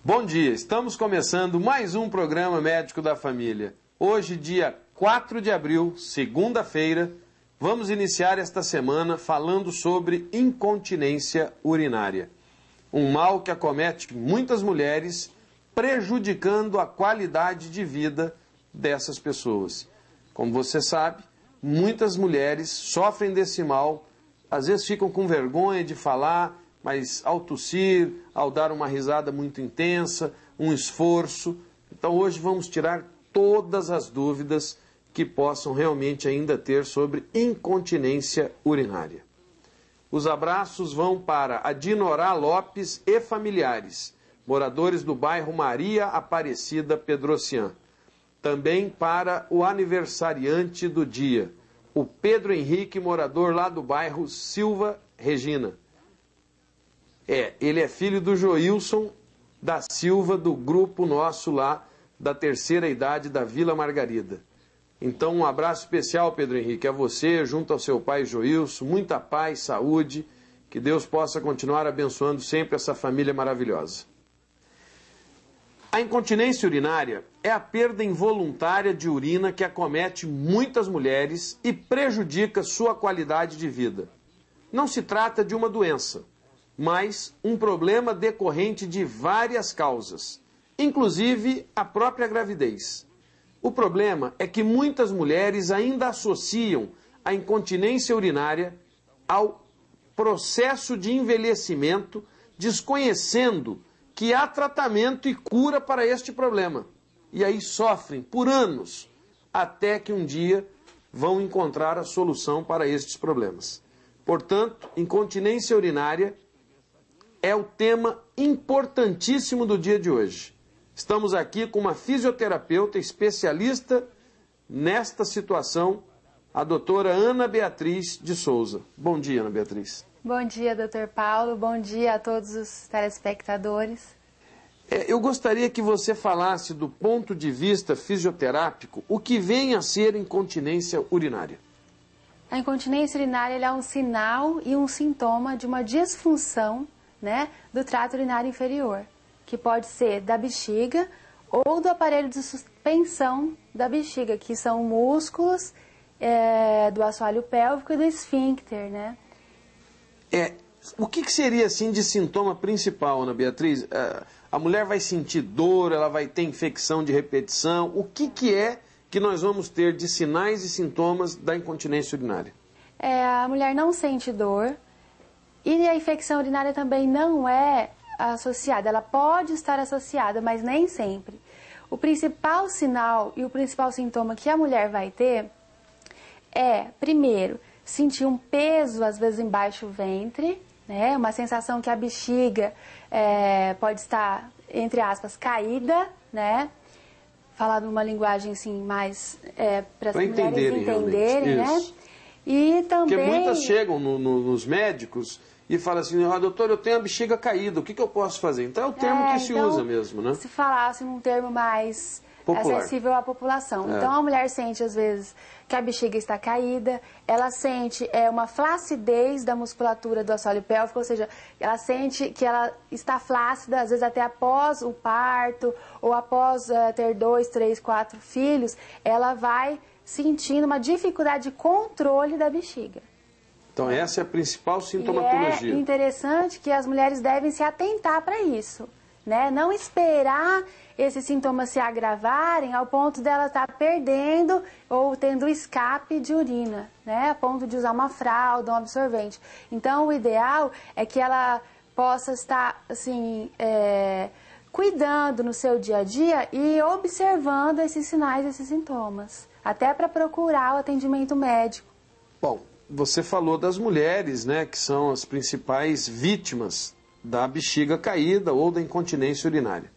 Bom dia, estamos começando mais um programa Médico da Família. Hoje, dia 4 de abril, segunda-feira, vamos iniciar esta semana falando sobre incontinência urinária. Um mal que acomete muitas mulheres, prejudicando a qualidade de vida dessas pessoas. Como você sabe, muitas mulheres sofrem desse mal, às vezes ficam com vergonha de falar, mas ao tossir, ao dar uma risada muito intensa, um esforço. Então hoje vamos tirar todas as dúvidas que possam realmente ainda ter sobre incontinência urinária. Os abraços vão para a Dinorá Lopes e familiares, moradores do bairro Maria Aparecida Pedrocian. Também para o aniversariante do dia, o Pedro Henrique, morador lá do bairro Silva Regina. Ele é filho do Joilson da Silva, do grupo nosso lá da terceira idade da Vila Margarida. Então um abraço especial, Pedro Henrique, a você, junto ao seu pai Joilson, muita paz, saúde, que Deus possa continuar abençoando sempre essa família maravilhosa. A incontinência urinária é a perda involuntária de urina que acomete muitas mulheres e prejudica sua qualidade de vida. Não se trata de uma doença, mas um problema decorrente de várias causas, inclusive a própria gravidez. O problema é que muitas mulheres ainda associam a incontinência urinária ao processo de envelhecimento, desconhecendo que há tratamento e cura para este problema. E aí sofrem por anos, até que um dia vão encontrar a solução para estes problemas. Portanto, incontinência urinária é o tema importantíssimo do dia de hoje. Estamos aqui com uma fisioterapeuta especialista nesta situação, a doutora Ana Beatriz de Souza. Bom dia, Ana Beatriz. Bom dia, doutor Paulo. Bom dia a todos os telespectadores. Eu gostaria que você falasse do ponto de vista fisioterápico o que vem a ser incontinência urinária. A incontinência urinária é um sinal e um sintoma de uma disfunção, do trato urinário inferior, que pode ser da bexiga ou do aparelho de suspensão da bexiga, que são músculos do assoalho pélvico e do esfíncter, O que seria assim de sintoma principal, Ana Beatriz? A mulher vai sentir dor, ela vai ter infecção de repetição. O que é que nós vamos ter de sinais e sintomas da incontinência urinária? A mulher não sente dor e a infecção urinária também não é associada. Ela pode estar associada, mas nem sempre. O principal sinal e o principal sintoma que a mulher vai ter é, primeiro, sentir um peso, às vezes, embaixo do ventre, uma sensação que a bexiga pode estar, entre aspas, caída, falar numa linguagem assim, mais para as mulheres entenderem, E também... Porque muitas chegam nos médicos e falam assim, doutor, eu tenho a bexiga caída, o que eu posso fazer? Então é o termo que se usa mesmo, né? Se falasse num termo mais popular, acessível à população. Então a mulher sente, às vezes, que a bexiga está caída, ela sente uma flacidez da musculatura do assoalho pélvico, ou seja, ela sente que ela está flácida, às vezes até após o parto, ou após ter 2, 3, 4 filhos, ela vai sentindo uma dificuldade de controle da bexiga. Então essa é a principal sintomatologia. E é interessante que as mulheres devem se atentar para isso, Não esperar esses sintomas se agravarem ao ponto dela estar perdendo ou tendo escape de urina, a ponto de usar uma fralda, um absorvente. Então o ideal é que ela possa estar assim, cuidando no seu dia a dia e observando esses sinais, esses sintomas, até para procurar o atendimento médico. Bom, você falou das mulheres, que são as principais vítimas da bexiga caída ou da incontinência urinária.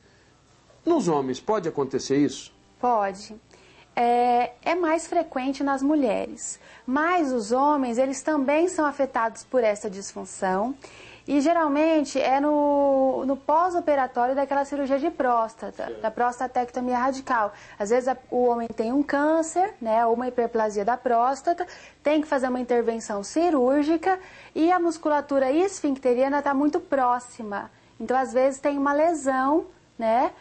Nos homens, pode acontecer isso? Pode. É mais frequente nas mulheres, mas os homens, eles também são afetados por essa disfunção. E geralmente é no pós-operatório daquela cirurgia de próstata, da prostatectomia radical. Às vezes o homem tem um câncer, ou uma hiperplasia da próstata, tem que fazer uma intervenção cirúrgica e a musculatura esfincteriana está muito próxima. Então, às vezes, tem uma lesão né?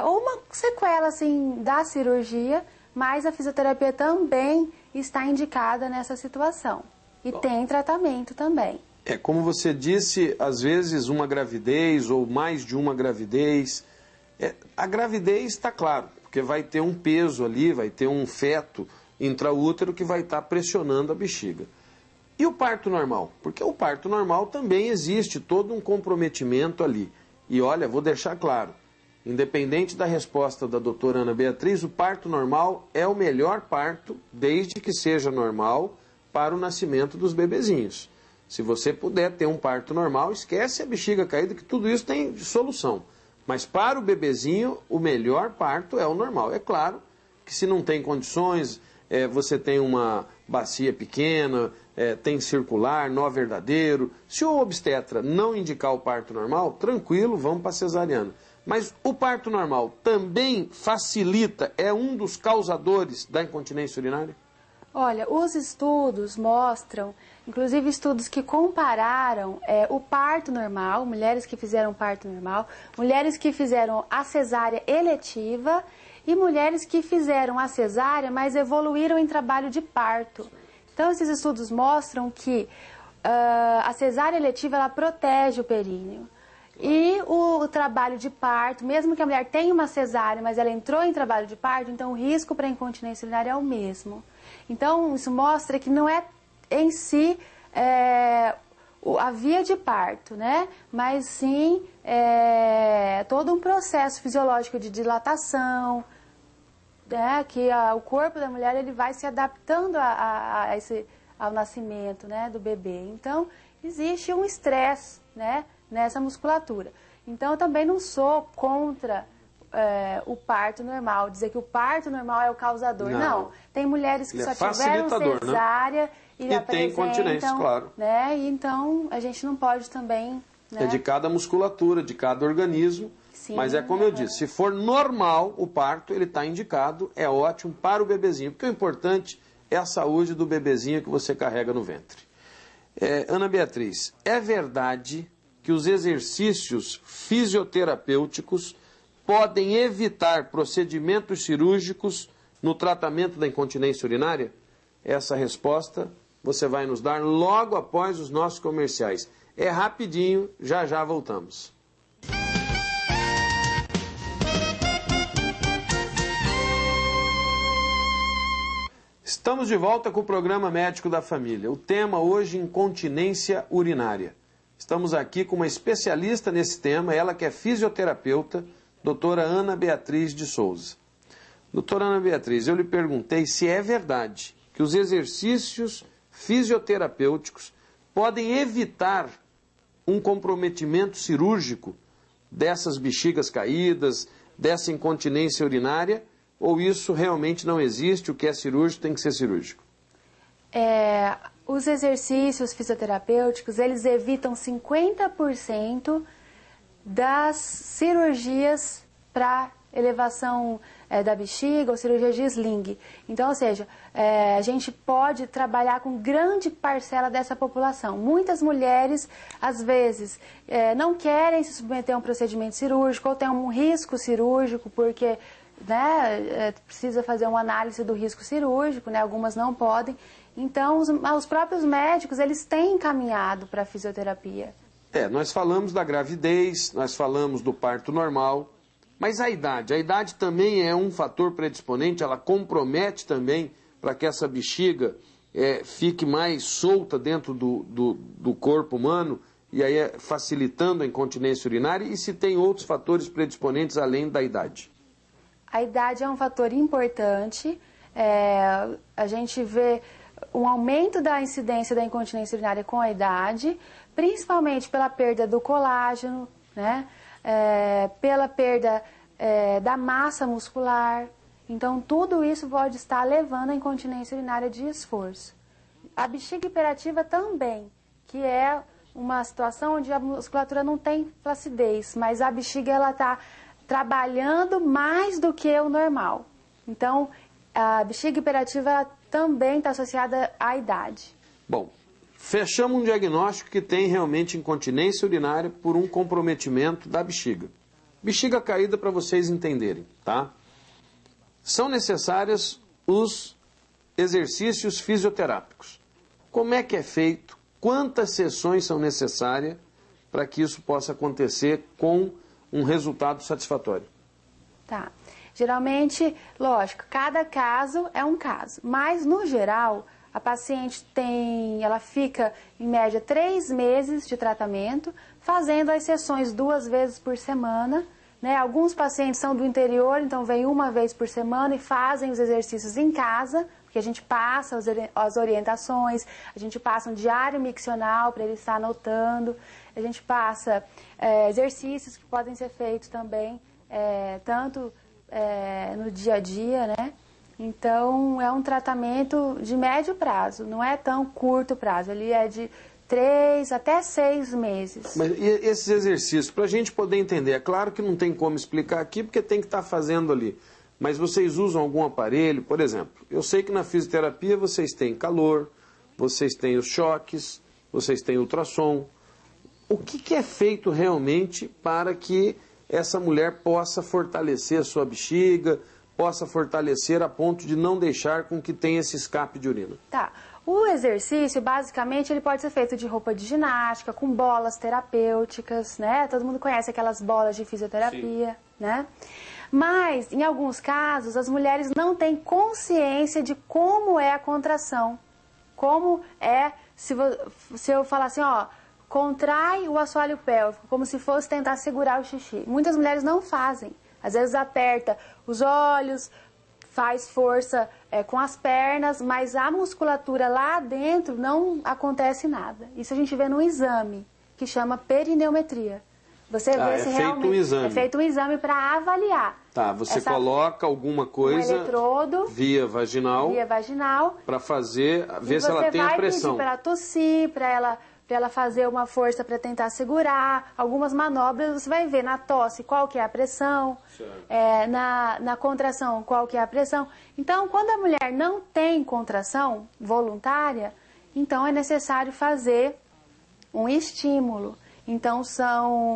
Ou uma sequela, assim, da cirurgia, mas a fisioterapia também está indicada nessa situação. E tem tratamento também. Como você disse, às vezes uma gravidez ou mais de uma gravidez. A gravidez está claro, porque vai ter um peso ali, vai ter um feto intraútero que vai estar pressionando a bexiga. E o parto normal? Porque o parto normal também existe todo um comprometimento ali. E olha, vou deixar claro, independente da resposta da doutora Ana Beatriz, o parto normal é o melhor parto, desde que seja normal, para o nascimento dos bebezinhos. Se você puder ter um parto normal, esquece a bexiga caída, que tudo isso tem solução. Mas para o bebezinho, o melhor parto é o normal. É claro que se não tem condições, você tem uma bacia pequena, tem circular, nó verdadeiro. Se o obstetra não indicar o parto normal, tranquilo, vamos para a cesariana. Mas o parto normal também facilita, é um dos causadores da incontinência urinária? Olha, os estudos mostram, inclusive estudos que compararam o parto normal, mulheres que fizeram parto normal, mulheres que fizeram a cesárea eletiva e mulheres que fizeram a cesárea, mas evoluíram em trabalho de parto. Então, esses estudos mostram que a cesárea eletiva ela protege o períneo. E o trabalho de parto, mesmo que a mulher tenha uma cesárea, mas ela entrou em trabalho de parto, então o risco para incontinência urinária é o mesmo. Então, isso mostra que não é em si a via de parto, né? Mas sim todo um processo fisiológico de dilatação, né? Que o corpo da mulher ele vai se adaptando ao nascimento, né? Do bebê. Então, existe um estresse, né? Nessa musculatura. Então, eu também não sou contra o parto normal, dizer que o parto normal é o causador. Não. Tem mulheres que só tiveram cesárea, né? E tem incontinência, claro. Né? E então, a gente não pode também... Né? É de cada musculatura, de cada organismo. Sim, mas é como eu disse, se for normal o parto, ele está indicado, é ótimo para o bebezinho. Porque o importante é a saúde do bebezinho que você carrega no ventre. Ana Beatriz, é verdade que os exercícios fisioterapêuticos podem evitar procedimentos cirúrgicos no tratamento da incontinência urinária? Essa resposta você vai nos dar logo após os nossos comerciais. É rapidinho, já já voltamos. Estamos de volta com o programa Médico da Família. O tema hoje, incontinência urinária. Estamos aqui com uma especialista nesse tema, ela que é fisioterapeuta, doutora Ana Beatriz de Souza. Doutora Ana Beatriz, eu lhe perguntei se é verdade que os exercícios fisioterapêuticos podem evitar um comprometimento cirúrgico dessas bexigas caídas, dessa incontinência urinária, ou isso realmente não existe, o que é cirúrgico tem que ser cirúrgico? Os exercícios fisioterapêuticos, eles evitam 50% das cirurgias para elevação da bexiga ou cirurgia de sling. Então, ou seja, a gente pode trabalhar com grande parcela dessa população. Muitas mulheres, às vezes, não querem se submeter a um procedimento cirúrgico ou têm um risco cirúrgico porque precisa fazer uma análise do risco cirúrgico, né? Algumas não podem. Então, os próprios médicos, eles têm encaminhado para a fisioterapia. Nós falamos da gravidez, nós falamos do parto normal, mas a idade também é um fator predisponente, ela compromete também para que essa bexiga fique mais solta dentro do corpo humano, e aí facilitando a incontinência urinária, e se tem outros fatores predisponentes além da idade? A idade é um fator importante, a gente vê um aumento da incidência da incontinência urinária com a idade, principalmente pela perda do colágeno, né? Pela perda da massa muscular. Então, tudo isso pode estar levando à incontinência urinária de esforço. A bexiga hiperativa também, que é uma situação onde a musculatura não tem flacidez, mas a bexiga ela está trabalhando mais do que o normal. Então, a bexiga hiperativa também está associada à idade. Bom, fechamos um diagnóstico que tem realmente incontinência urinária por um comprometimento da bexiga. Bexiga caída, para vocês entenderem, tá? São necessários os exercícios fisioterápicos. Como é que é feito? Quantas sessões são necessárias para que isso possa acontecer com um resultado satisfatório? Tá. Geralmente, lógico, cada caso é um caso, mas no geral, a paciente ela fica em média 3 meses de tratamento, fazendo as sessões 2 vezes por semana, né? Alguns pacientes são do interior, então vêm 1 vez por semana e fazem os exercícios em casa, porque a gente passa as orientações, a gente passa um diário miccional para ele estar anotando, a gente passa exercícios que podem ser feitos também, tanto no dia a dia, né? Então, é um tratamento de médio prazo, não é tão curto prazo, ele é de 3 até 6 meses. Mas e esses exercícios, para a gente poder entender, é claro que não tem como explicar aqui, porque tem que estar fazendo ali, mas vocês usam algum aparelho, por exemplo, eu sei que na fisioterapia vocês têm calor, vocês têm os choques, vocês têm ultrassom. O que é feito realmente para que essa mulher possa fortalecer a sua bexiga, possa fortalecer a ponto de não deixar com que tenha esse escape de urina? Tá. O exercício, basicamente, ele pode ser feito de roupa de ginástica, com bolas terapêuticas, né? Todo mundo conhece aquelas bolas de fisioterapia, sim, né? Mas, em alguns casos, as mulheres não têm consciência de como é a contração. Como é, se eu falar assim, ó, contrai o assoalho pélvico, como se fosse tentar segurar o xixi. Muitas mulheres não fazem. Às vezes aperta os olhos, faz força com as pernas, mas a musculatura lá dentro não acontece nada. Isso a gente vê no exame, que chama perineumetria. Você vê se realmente um exame. É feito um exame para avaliar. Tá, você coloca alguma coisa, um eletrodo, via vaginal para ver se ela tem a pressão. Você vai pedir para ela tossir, para ela fazer uma força para tentar segurar, algumas manobras, você vai ver na tosse qual que é a pressão, na contração qual que é a pressão. Então, quando a mulher não tem contração voluntária, então é necessário fazer um estímulo. Então,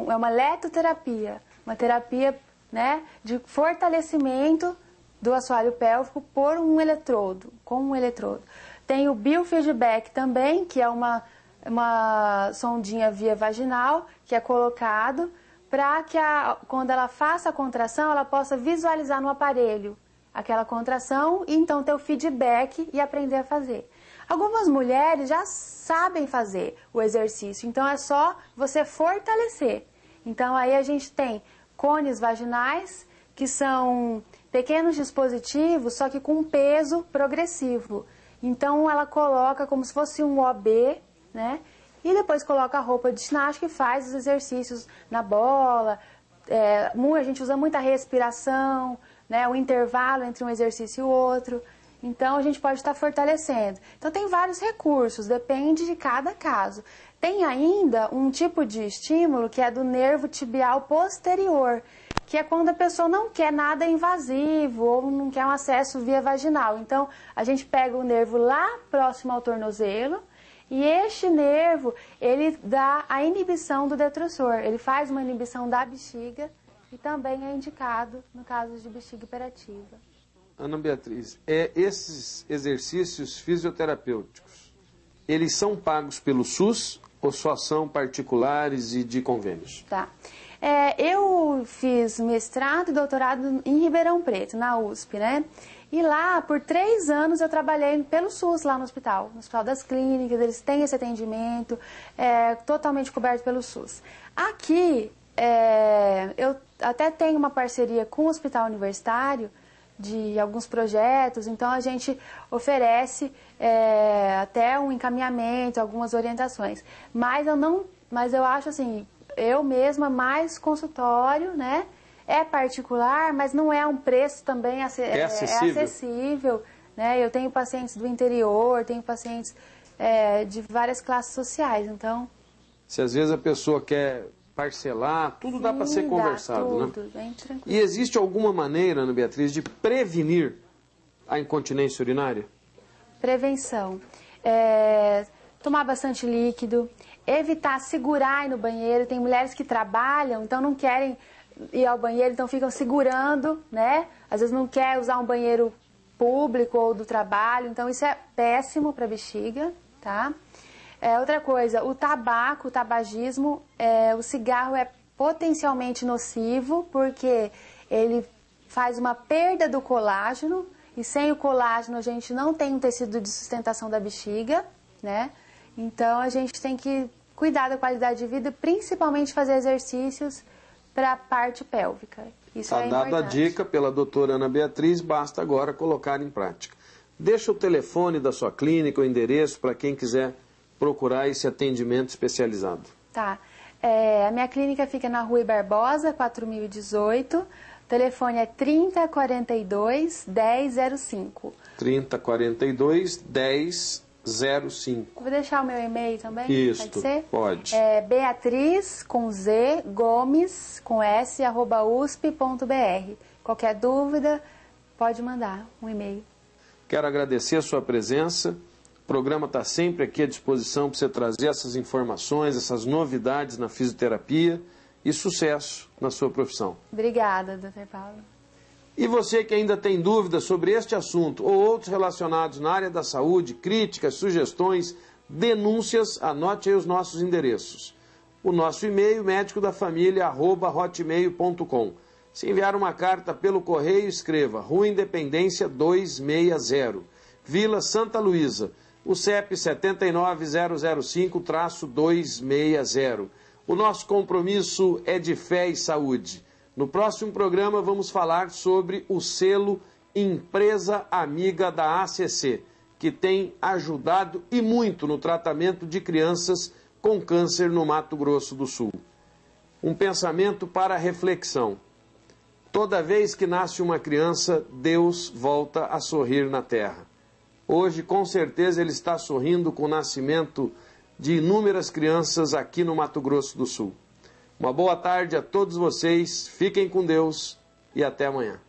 é uma letoterapia, uma terapia, né, de fortalecimento do assoalho pélvico por um eletrodo, com um eletrodo. Tem o biofeedback também, que é uma sondinha via vaginal que é colocado para que quando ela faça a contração, ela possa visualizar no aparelho aquela contração e então ter o feedback e aprender a fazer. Algumas mulheres já sabem fazer o exercício, então é só você fortalecer. Então aí a gente tem cones vaginais, que são pequenos dispositivos, só que com peso progressivo. Então ela coloca como se fosse um OB, né? E depois coloca a roupa de ginástica e faz os exercícios na bola. A gente usa muita respiração, né? O intervalo entre um exercício e o outro. Então a gente pode estar fortalecendo. Então tem vários recursos, depende de cada caso. Tem ainda um tipo de estímulo que é do nervo tibial posterior, que é quando a pessoa não quer nada invasivo ou não quer um acesso via vaginal. Então a gente pega o nervo lá próximo ao tornozelo, e este nervo, ele dá a inibição do detrusor, ele faz uma inibição da bexiga e também é indicado no caso de bexiga hiperativa. Ana Beatriz, esses exercícios fisioterapêuticos, eles são pagos pelo SUS ou só são particulares e de convênios? Tá. Eu fiz mestrado e doutorado em Ribeirão Preto, na USP, né? E lá, por 3 anos, eu trabalhei pelo SUS lá no Hospital das Clínicas, eles têm esse atendimento, totalmente coberto pelo SUS. Aqui, eu até tenho uma parceria com o Hospital Universitário, de alguns projetos, então a gente oferece até um encaminhamento, algumas orientações. Mas eu acho assim, eu mesma mais consultório, né? É particular, mas não é um preço também acessível, né? Eu tenho pacientes do interior, tenho pacientes de várias classes sociais, então... Se às vezes a pessoa quer parcelar, tudo dá para ser conversado, tudo, né? Bem tranquilo. E existe alguma maneira, Ana Beatriz, de prevenir a incontinência urinária? Prevenção. Tomar bastante líquido, evitar segurar no banheiro. Tem mulheres que trabalham, então não querem ir ao banheiro, então ficam segurando, né? Às vezes não quer usar um banheiro público ou do trabalho, então isso é péssimo para a bexiga, tá? Outra coisa, o tabaco, o tabagismo, o cigarro é potencialmente nocivo porque ele faz uma perda do colágeno e sem o colágeno a gente não tem um tecido de sustentação da bexiga, né? Então a gente tem que cuidar da qualidade de vida, principalmente fazer exercícios para a parte pélvica. Isso é importante. Está dada a dica pela doutora Ana Beatriz, basta agora colocar em prática. Deixa o telefone da sua clínica, o endereço, para quem quiser procurar esse atendimento especializado. Tá. A minha clínica fica na Rui Barbosa, 4018. O telefone é 3042-1005. 3042-1005. Vou deixar o meu e-mail também? Isso, pode ser? Pode. Beatriz, com Z, Gomes, com S, @usp.br. Qualquer dúvida, pode mandar um e-mail. Quero agradecer a sua presença. O programa está sempre aqui à disposição para você trazer essas informações, essas novidades na fisioterapia e sucesso na sua profissão. Obrigada, Dr. Paulo. E você que ainda tem dúvidas sobre este assunto ou outros relacionados na área da saúde, críticas, sugestões, denúncias, anote aí os nossos endereços. O nosso e-mail, medicodafamilia@hotmail.com. Se enviar uma carta pelo correio, escreva Rua Independência 260, Vila Santa Luísa, o CEP 79005-260. O nosso compromisso é de fé e saúde. No próximo programa vamos falar sobre o selo Empresa Amiga da ACC, que tem ajudado e muito no tratamento de crianças com câncer no Mato Grosso do Sul. Um pensamento para reflexão. Toda vez que nasce uma criança, Deus volta a sorrir na terra. Hoje, com certeza, ele está sorrindo com o nascimento de inúmeras crianças aqui no Mato Grosso do Sul. Uma boa tarde a todos vocês, fiquem com Deus e até amanhã.